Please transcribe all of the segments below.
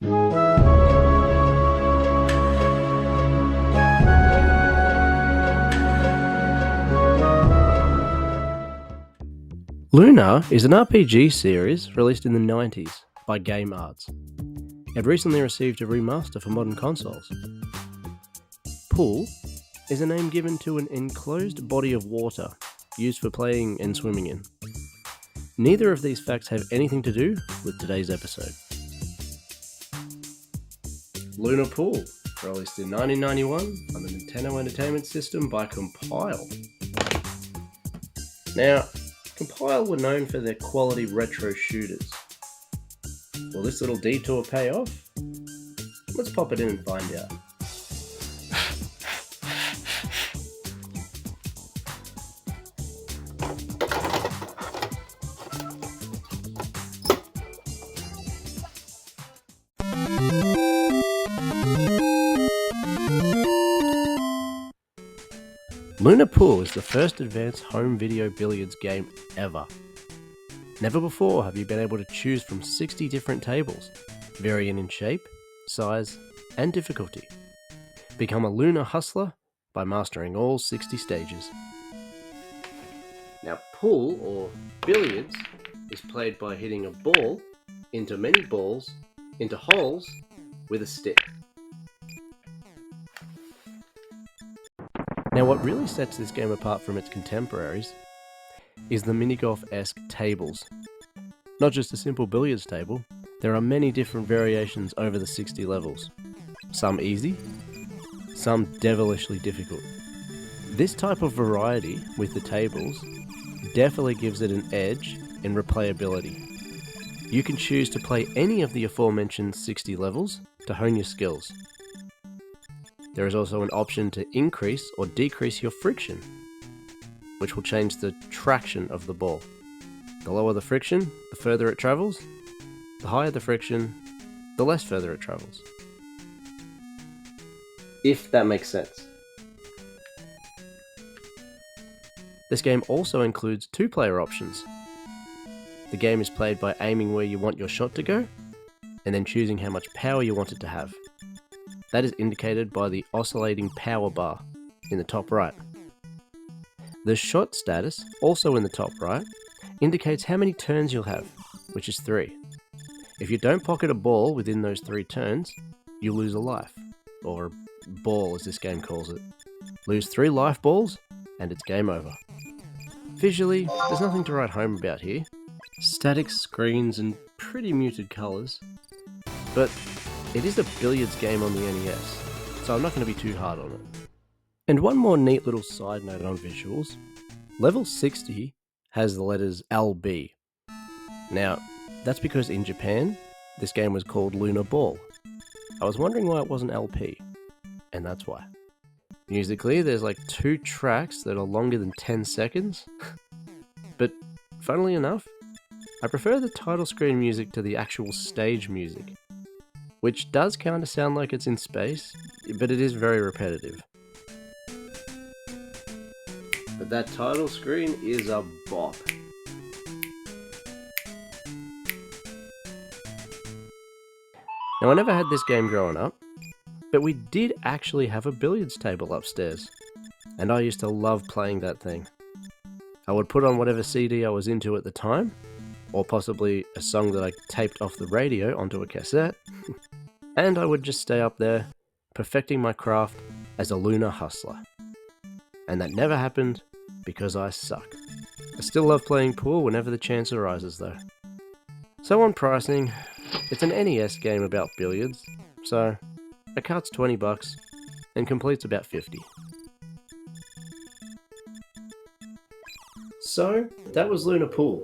Lunar is an RPG series released in the 90s by Game Arts. It recently received a remaster for modern consoles. Pool is a name given to an enclosed body of water used for playing and swimming in. Neither of these facts have anything to do with today's episode. Lunar Pool, released in 1991 on the Nintendo Entertainment System by Compile. Now, Compile were known for their quality retro shooters. Will this little detour pay off? Let's pop it in and find out. Lunar Pool is the first advanced home video billiards game ever. Never before have you been able to choose from 60 different tables, varying in shape, size, and difficulty. Become a Lunar hustler by mastering all 60 stages. Now, pool, or billiards, is played by hitting a ball into many balls into holes with a stick. Now, what really sets this game apart from its contemporaries is the minigolf-esque tables. Not just a simple billiards table, there are many different variations over the 60 levels. Some easy, some devilishly difficult. This type of variety with the tables definitely gives it an edge in replayability. You can choose to play any of the aforementioned 60 levels to hone your skills. There is also an option to increase or decrease your friction, which will change the traction of the ball. The lower the friction, the further it travels. The higher the friction, the less further it travels. If that makes sense. This game also includes 2-player options. The game is played by aiming where you want your shot to go, and then choosing how much power you want it to have. That is indicated by the oscillating power bar in the top right. The shot status, also in the top right, indicates how many turns you'll have, which is 3. If you don't pocket a ball within those 3 turns, you lose a life, or a ball as this game calls it. Lose 3 life balls, and it's game over. Visually, there's nothing to write home about here. Static screens and pretty muted colours, but it is a billiards game on the NES, so I'm not going to be too hard on it. And one more neat little side note on visuals. Level 60 has the letters LB. Now, that's because in Japan, this game was called Lunar Ball. I was wondering why it wasn't LP, and that's why. Musically, there's like 2 tracks that are longer than 10 seconds, but funnily enough, I prefer the title screen music to the actual stage music, which does kind of sound like it's in space, but it is very repetitive. But that title screen is a bop. Now, I never had this game growing up, but we did actually have a billiards table upstairs, and I used to love playing that thing. I would put on whatever CD I was into at the time, or possibly a song that I taped off the radio onto a cassette, and I would just stay up there, perfecting my craft as a Lunar hustler. And that never happened because I suck. I still love playing pool whenever the chance arises though. So on pricing, it's an NES game about billiards, so a cart's $20 and complete's about 50. So that was Lunar Pool,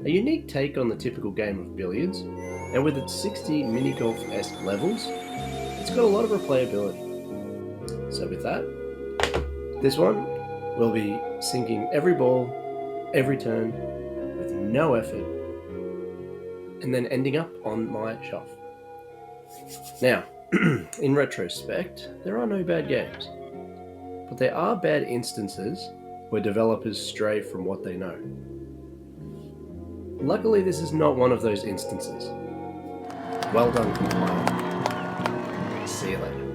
a unique take on the typical game of billiards, and with its 60 mini-golf-esque levels, it's got a lot of replayability. So with that, this one will be sinking every ball, every turn, with no effort, and then ending up on my shelf. Now, in retrospect, there are no bad games, but there are bad instances where developers stray from what they know. Luckily, this is not one of those instances. Well done, compiler. See you later.